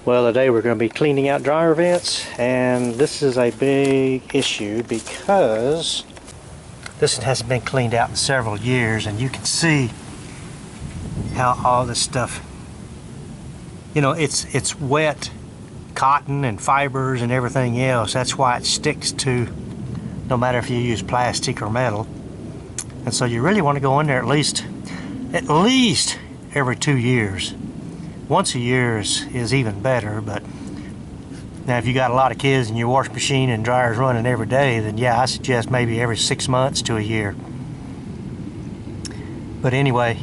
Well, today we're going to be cleaning out dryer vents, and this is a big issue because this one hasn't been cleaned out in several years, and you can see how all this stuff, you know, it's wet cotton and fibers and everything else. That's why it sticks to, no matter if you use plastic or metal. And so you really want to go in there at least every 2 years. Once a year is even better, but now if you got a lot of kids and your washing machine and dryer's running every day, then yeah, I suggest maybe every 6 months to a year. But anyway,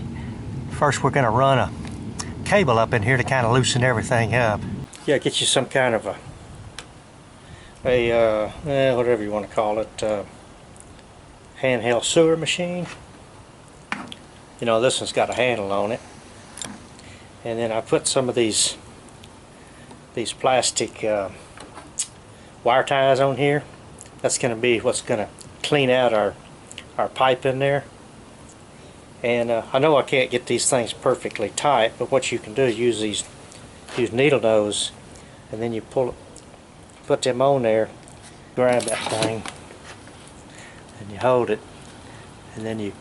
first we're going to run a cable up in here to kind of loosen everything up. Yeah, get you some kind of whatever you want to call it, handheld sewer machine. You know, this one's got a handle on it. And then I put some of these plastic wire ties on here. That's going to be what's going to clean out our pipe in there. And I know I can't get these things perfectly tight, but what you can do is use needle nose, and then you put them on there, grab that thing, and you hold it, and then you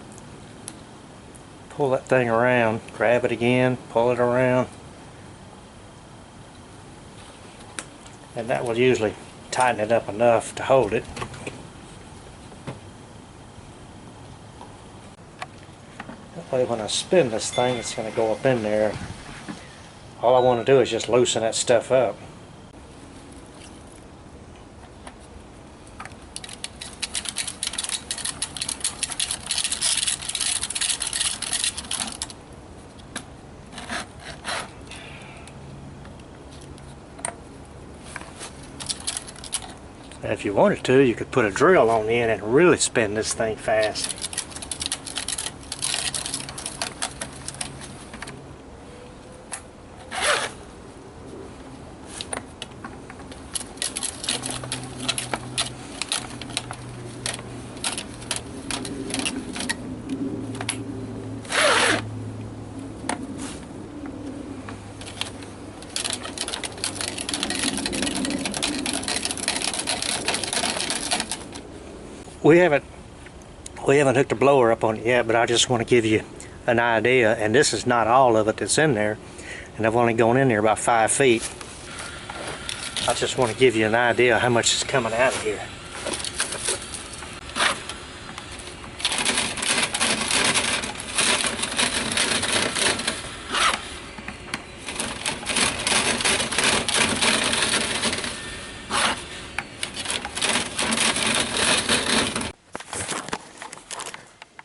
pull that thing around, grab it again, pull it around, and that will usually tighten it up enough to hold it. That way when I spin this thing, it's going to go up in there. All I want to do is just loosen that stuff up. If you wanted to, you could put a drill on the end and really spin this thing fast. We haven't hooked a blower up on it yet, but I just want to give you an idea, and this is not all of it that's in there, and I've only gone in there about 5 feet. I just want to give you an idea of how much is coming out of here.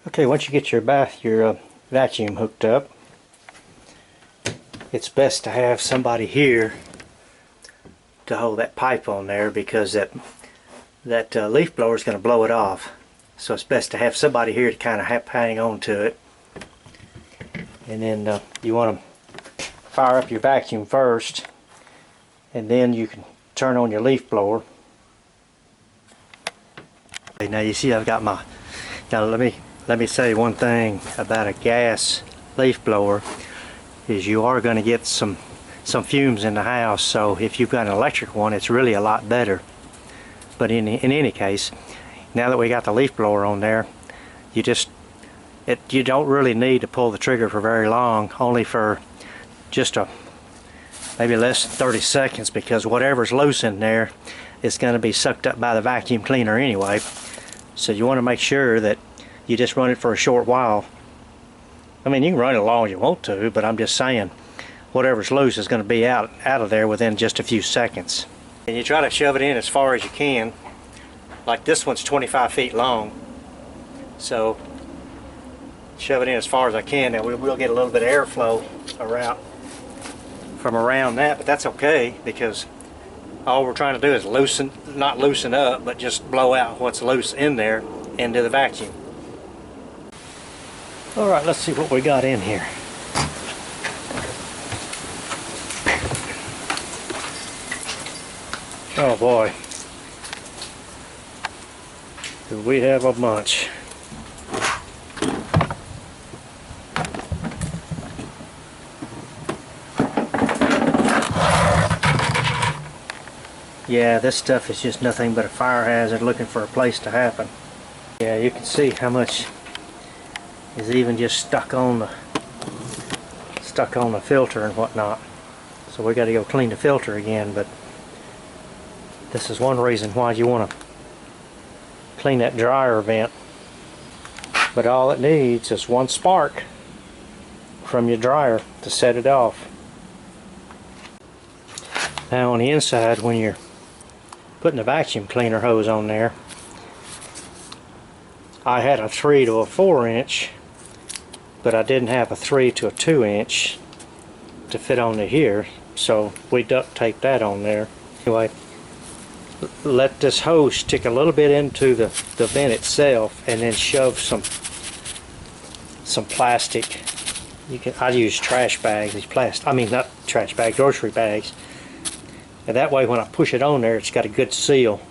Okay, once you get your vacuum hooked up, it's best to have somebody here to hold that pipe on there, because that leaf blower is going to blow it off. So it's best to have somebody here to kind of hang on to it. And then you want to fire up your vacuum first, and then you can turn on your leaf blower. Okay, now you see I've got my, now let me say one thing about a gas leaf blower, is you are going to get some fumes in the house. So if you've got an electric one, it's really a lot better. But in any case, now that we got the leaf blower on there, you don't really need to pull the trigger for very long, only for just maybe less than 30 seconds, because whatever's loose in there is going to be sucked up by the vacuum cleaner anyway. So you want to make sure that you just run it for a short while. I mean, you can run it as long as you want to, but I'm just saying whatever's loose is going to be out of there within just a few seconds. And you try to shove it in as far as you can. Like this one's 25 feet long, so shove it in as far as I can, and we'll get a little bit of airflow from around that, but that's okay, because all we're trying to do is not loosen up, but just blow out what's loose in there into the vacuum. Alright, let's see what we got in here. Oh boy, do we have a bunch. Yeah, this stuff is just nothing but a fire hazard looking for a place to happen. Yeah, you can see how much is even just stuck on the filter and whatnot. So we got to go clean the filter again, but this is one reason why you want to clean that dryer vent. But all it needs is one spark from your dryer to set it off. Now on the inside, when you're putting a vacuum cleaner hose on there, I had a 3 to a 4 inch, but I didn't have a 3 to a 2 inch to fit onto here, so we duct taped that on there. Anyway, let this hose stick a little bit into the vent itself, and then shove some plastic. I use trash bags, not trash bags, grocery bags. And that way when I push it on there, it's got a good seal.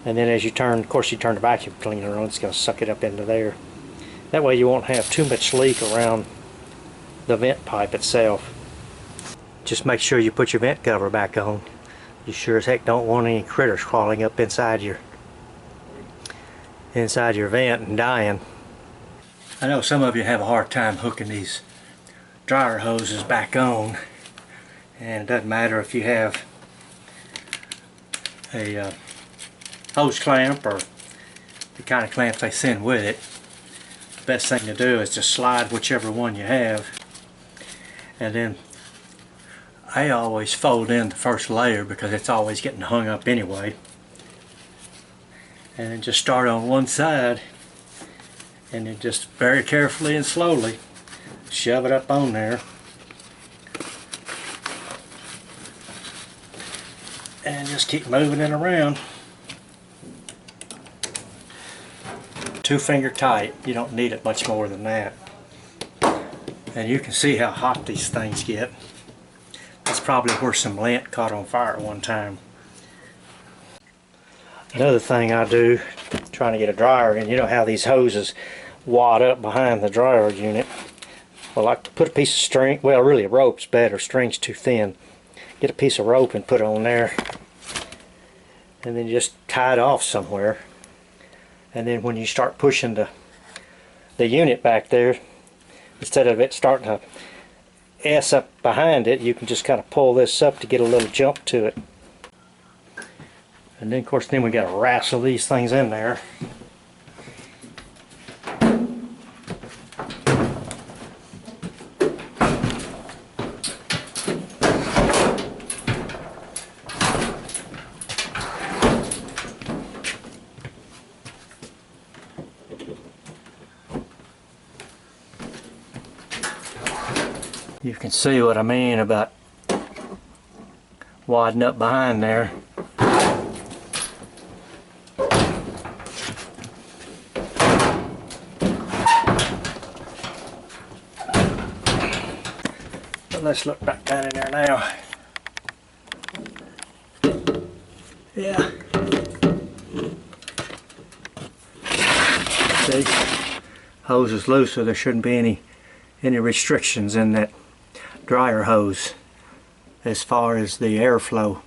And then as you turn, of course you turn the vacuum cleaner on, it's going to suck it up into there. That way you won't have too much leak around the vent pipe itself. Just make sure you put your vent cover back on. You sure as heck don't want any critters crawling up inside your vent and dying. I know some of you have a hard time hooking these dryer hoses back on, and it doesn't matter if you have a hose clamp or the kind of clamp they send with it. The best thing to do is just slide whichever one you have, and then I always fold in the first layer because it's always getting hung up anyway, and then just start on one side and then just very carefully and slowly shove it up on there, and just keep moving it around. 2-finger tight, you don't need it much more than that. And you can see how hot these things get. That's probably where some lint caught on fire at one time. Another thing I do trying to get a dryer in, you know how these hoses wad up behind the dryer unit. Well, I put a piece of string, well really a rope's better, string's too thin. Get a piece of rope and put it on there, and then just tie it off somewhere. And then when you start pushing the unit back there, instead of it starting to S up behind it, you can just kind of pull this up to get a little jump to it. And then of course we got to wrestle these things in there. You can see what I mean about wadding up behind there. But let's look back down in there now. Yeah. See, hose is loose, so there shouldn't be any restrictions in that dryer hose as far as the airflow.